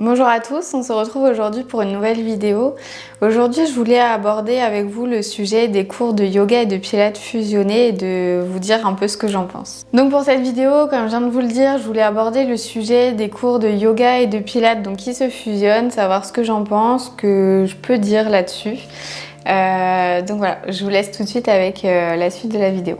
Bonjour à tous, on se retrouve aujourd'hui pour une nouvelle vidéo. Aujourd'hui, je voulais aborder avec vous le sujet des cours de yoga et de pilates fusionnés et de vous dire un peu ce que j'en pense. Donc pour cette vidéo, comme je viens de vous le dire, je voulais aborder le sujet des cours de yoga et de pilates donc qui se fusionnent, savoir ce que j'en pense, ce que je peux dire là-dessus. Donc voilà, je vous laisse tout de suite avec la suite de la vidéo.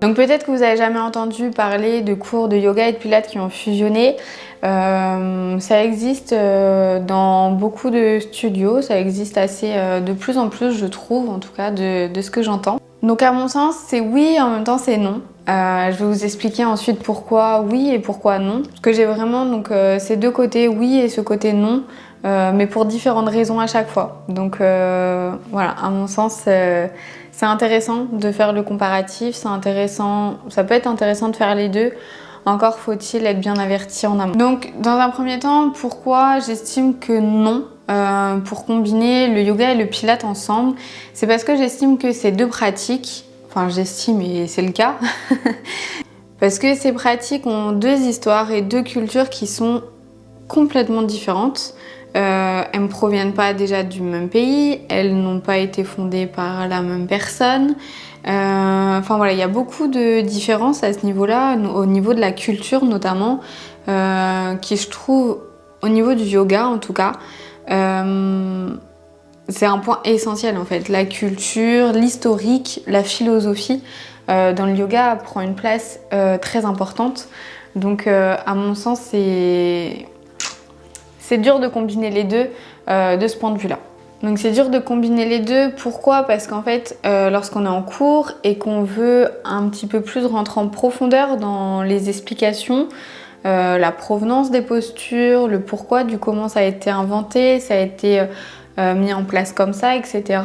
Donc peut-être que vous n'avez jamais entendu parler de cours de yoga et de pilates qui ont fusionné. Ça existe dans beaucoup de studios, ça existe assez de plus en plus, je trouve, en tout cas de ce que j'entends. Donc à mon sens, c'est oui, en même temps c'est non. Je vais vous expliquer ensuite pourquoi oui et pourquoi non. Parce que j'ai vraiment donc ces deux côtés oui et ce côté non, mais pour différentes raisons à chaque fois. Donc voilà, à mon sens, c'est intéressant de faire le comparatif, c'est intéressant, ça peut être intéressant de faire les deux. Encore faut-il être bien averti en amont. Donc dans un premier temps, pourquoi j'estime que non pour combiner le yoga et le pilate ensemble, c'est parce que j'estime que ces deux pratiques, enfin j'estime et c'est le cas, parce que ces pratiques ont deux histoires et deux cultures qui sont complètement différentes. Elles ne proviennent pas déjà du même pays, elles n'ont pas été fondées par la même personne. Enfin voilà, il y a beaucoup de différences à ce niveau-là, au niveau de la culture notamment, qui je trouve, au niveau du yoga en tout cas, c'est un point essentiel en fait. La culture, l'historique, la philosophie dans le yoga prend une place très importante. Donc à mon sens, c'est dur de combiner les deux de ce point de vue-là. Donc c'est dur de combiner les deux, pourquoi? Parce qu'en fait, lorsqu'on est en cours et qu'on veut un petit peu plus rentrer en profondeur dans les explications, la provenance des postures, le pourquoi du comment ça a été inventé, ça a été mis en place comme ça, etc.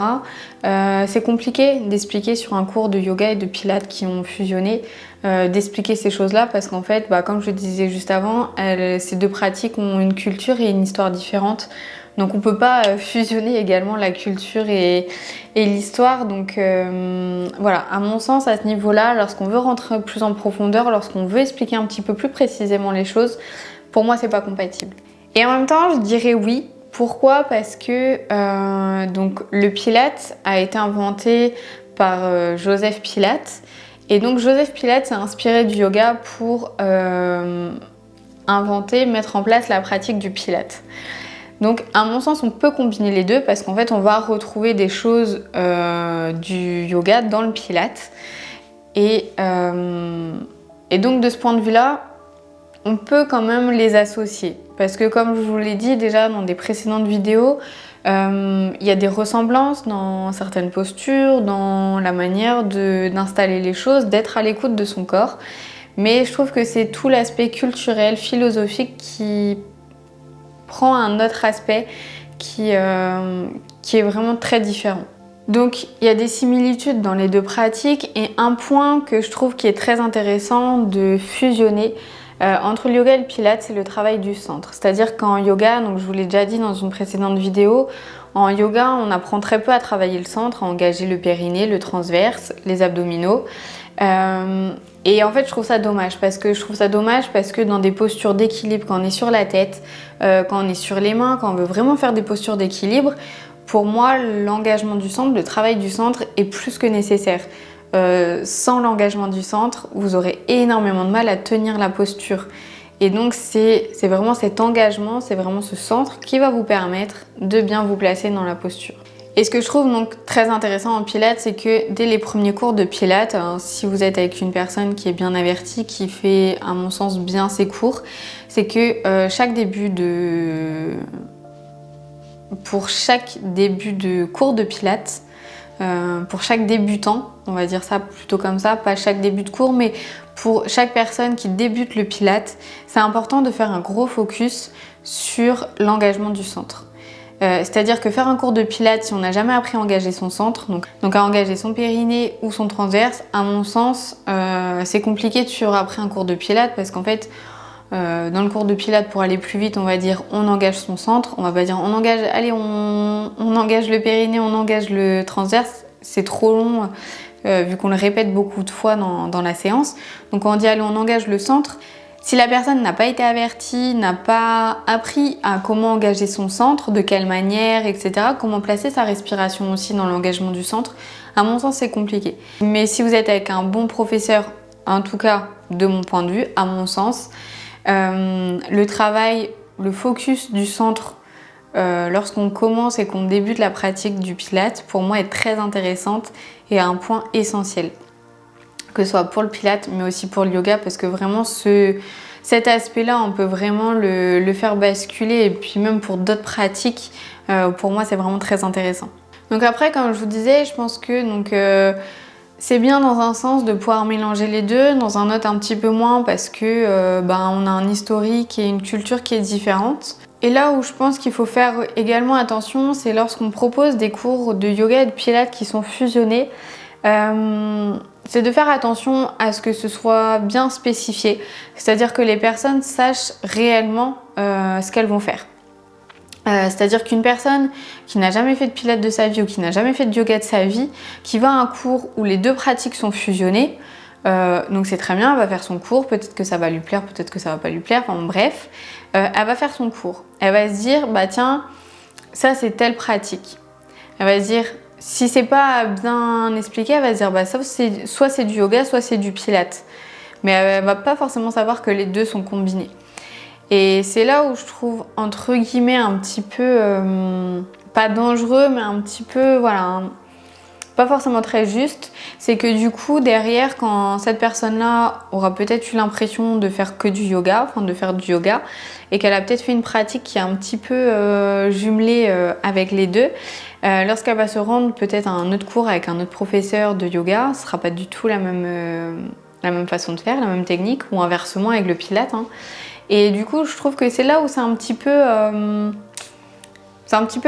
C'est compliqué d'expliquer sur un cours de yoga et de pilates qui ont fusionné, d'expliquer ces choses-là parce qu'en fait, comme je le disais juste avant, ces deux pratiques ont une culture et une histoire différentes. Donc on ne peut pas fusionner également la culture et l'histoire. Donc voilà, à mon sens, à ce niveau-là, lorsqu'on veut rentrer plus en profondeur, lorsqu'on veut expliquer un petit peu plus précisément les choses, pour moi, c'est pas compatible. Et en même temps, je dirais oui. Pourquoi? Parce que donc, le Pilate a été inventé par Joseph Pilate. Et donc Joseph Pilate s'est inspiré du yoga pour mettre en place la pratique du Pilate. Donc à mon sens, on peut combiner les deux parce qu'en fait, on va retrouver des choses du yoga dans le Pilate. Et donc de ce point de vue-là, on peut quand même les associer. Parce que comme je vous l'ai dit déjà dans des précédentes vidéos, il y a des ressemblances dans certaines postures, dans la manière d'installer les choses, d'être à l'écoute de son corps. Mais je trouve que c'est tout l'aspect culturel, philosophique qui prend un autre aspect qui est vraiment très différent. Donc il y a des similitudes dans les deux pratiques et un point que je trouve qui est très intéressant de fusionner entre le yoga et le pilate, c'est le travail du centre. C'est-à-dire qu'en yoga, donc je vous l'ai déjà dit dans une précédente vidéo, en yoga, on apprend très peu à travailler le centre, à engager le périnée, le transverse, les abdominaux. Et en fait, je trouve ça dommage parce que dans des postures d'équilibre, quand on est sur la tête, quand on est sur les mains, quand on veut vraiment faire des postures d'équilibre, pour moi, l'engagement du centre, le travail du centre est plus que nécessaire. Sans l'engagement du centre, vous aurez énormément de mal à tenir la posture. Et donc, c'est vraiment cet engagement, c'est vraiment ce centre qui va vous permettre de bien vous placer dans la posture. Et ce que je trouve donc très intéressant en Pilates, c'est que dès les premiers cours de Pilates, si vous êtes avec une personne qui est bien avertie, qui fait à mon sens bien ses cours, c'est que pour chaque début de cours de Pilates, pour chaque débutant, on va dire ça plutôt comme ça, pas chaque début de cours, mais pour chaque personne qui débute le Pilates, c'est important de faire un gros focus sur l'engagement du centre. C'est-à-dire que faire un cours de pilates, si on n'a jamais appris à engager son centre, donc à engager son périnée ou son transverse, à mon sens, c'est compliqué de suivre après un cours de pilates parce qu'en fait, dans le cours de pilates, pour aller plus vite, on va dire on engage son centre, on va pas dire on engage, allez, on engage le périnée, on engage le transverse, c'est trop long vu qu'on le répète beaucoup de fois dans la séance. Donc on dit allez, on engage le centre. Si la personne n'a pas été avertie, n'a pas appris à comment engager son centre, de quelle manière, etc., comment placer sa respiration aussi dans l'engagement du centre, à mon sens, c'est compliqué. Mais si vous êtes avec un bon professeur, en tout cas de mon point de vue, à mon sens, le travail, le focus du centre, lorsqu'on commence et qu'on débute la pratique du Pilates, pour moi, est très intéressante et un point essentiel. Que ce soit pour le Pilates, mais aussi pour le yoga, parce que vraiment cet aspect-là, on peut vraiment le faire basculer, et puis même pour d'autres pratiques, pour moi, c'est vraiment très intéressant. Donc après, comme je vous disais, je pense que c'est bien dans un sens de pouvoir mélanger les deux, dans un autre un petit peu moins, parce que on a un historique et une culture qui est différente. Et là où je pense qu'il faut faire également attention, c'est lorsqu'on propose des cours de yoga et de Pilates qui sont fusionnés. C'est de faire attention à ce que ce soit bien spécifié, c'est-à-dire que les personnes sachent réellement ce qu'elles vont faire. C'est-à-dire qu'une personne qui n'a jamais fait de pilates de sa vie ou qui n'a jamais fait de yoga de sa vie, qui va à un cours où les deux pratiques sont fusionnées, donc c'est très bien, elle va faire son cours, peut-être que ça va lui plaire, peut-être que ça va pas lui plaire, enfin bref, elle va faire son cours. Elle va se dire, bah tiens, ça c'est telle pratique. Elle va se dire, si c'est pas bien expliqué, elle va se dire bah ça soit c'est du yoga, soit c'est du pilates. Mais elle va pas forcément savoir que les deux sont combinés. Et c'est là où je trouve entre guillemets un petit peu pas dangereux, mais un petit peu voilà, pas forcément très juste. C'est que du coup derrière, quand cette personne-là aura peut-être eu l'impression de faire que du yoga, enfin de faire du yoga, et qu'elle a peut-être fait une pratique qui est un petit peu jumelée avec les deux. Lorsqu'elle va se rendre peut-être à un autre cours avec un autre professeur de yoga, ce sera pas du tout la même façon de faire, la même technique, ou inversement avec le Pilates. Hein. Et du coup, je trouve que c'est là où c'est un petit peu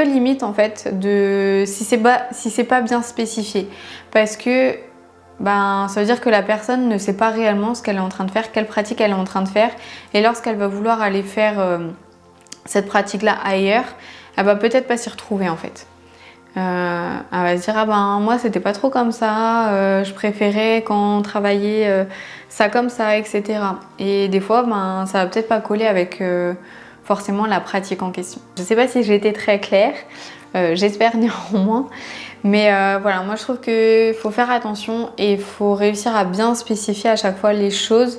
limite en fait, si c'est pas bien spécifié, parce que ça veut dire que la personne ne sait pas réellement ce qu'elle est en train de faire, quelle pratique elle est en train de faire, et lorsqu'elle va vouloir aller faire cette pratique-là ailleurs, elle va peut-être pas s'y retrouver en fait. Elle va se dire moi c'était pas trop comme ça, je préférais quand on travaillait ça comme ça, etc. Et des fois ça va peut-être pas coller avec forcément la pratique en question. Je sais pas si j'ai été très claire, j'espère néanmoins, mais voilà, moi je trouve qu'il faut faire attention et il faut réussir à bien spécifier à chaque fois les choses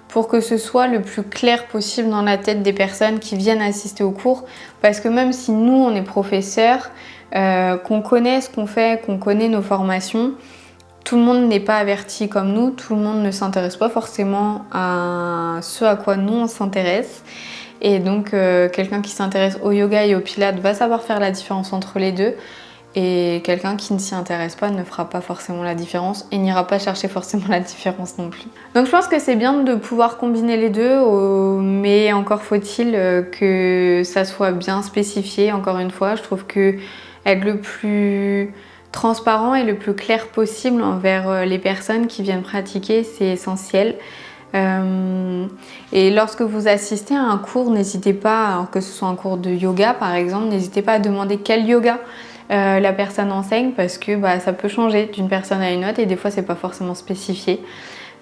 pour que ce soit le plus clair possible dans la tête des personnes qui viennent assister au cours, parce que même si nous on est professeurs, qu'on connaît ce qu'on fait, qu'on connaît nos formations, tout le monde n'est pas averti comme nous, tout le monde ne s'intéresse pas forcément à ce à quoi nous on s'intéresse. Et donc quelqu'un qui s'intéresse au yoga et au pilates va savoir faire la différence entre les deux, et quelqu'un qui ne s'y intéresse pas ne fera pas forcément la différence et n'ira pas chercher forcément la différence non plus. Donc je pense que c'est bien de pouvoir combiner les deux, mais encore faut-il que ça soit bien spécifié. Encore une fois, je trouve que être le plus transparent et le plus clair possible envers les personnes qui viennent pratiquer, c'est essentiel. Et lorsque vous assistez à un cours, n'hésitez pas, alors que ce soit un cours de yoga par exemple, n'hésitez pas à demander quel yoga la personne enseigne, parce que ça peut changer d'une personne à une autre et des fois c'est pas forcément spécifié.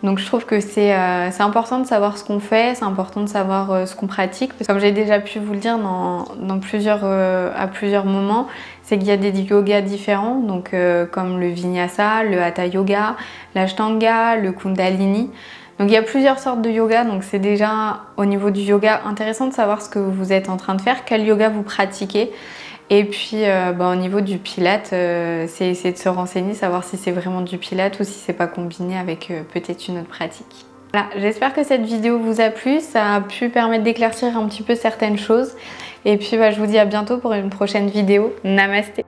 Donc je trouve que c'est important de savoir ce qu'on fait, c'est important de savoir ce qu'on pratique. Parce que comme j'ai déjà pu vous le dire à plusieurs moments, c'est qu'il y a des yogas différents, donc comme le Vinyasa, le Hatha Yoga, l'Ashtanga, le Kundalini. Donc il y a plusieurs sortes de yoga, donc c'est déjà au niveau du yoga intéressant de savoir ce que vous êtes en train de faire, quel yoga vous pratiquez. Et puis au niveau du Pilates, c'est essayer de se renseigner, savoir si c'est vraiment du Pilates ou si c'est pas combiné avec peut-être une autre pratique. Voilà, j'espère que cette vidéo vous a plu, ça a pu permettre d'éclaircir un petit peu certaines choses. Et puis je vous dis à bientôt pour une prochaine vidéo. Namasté!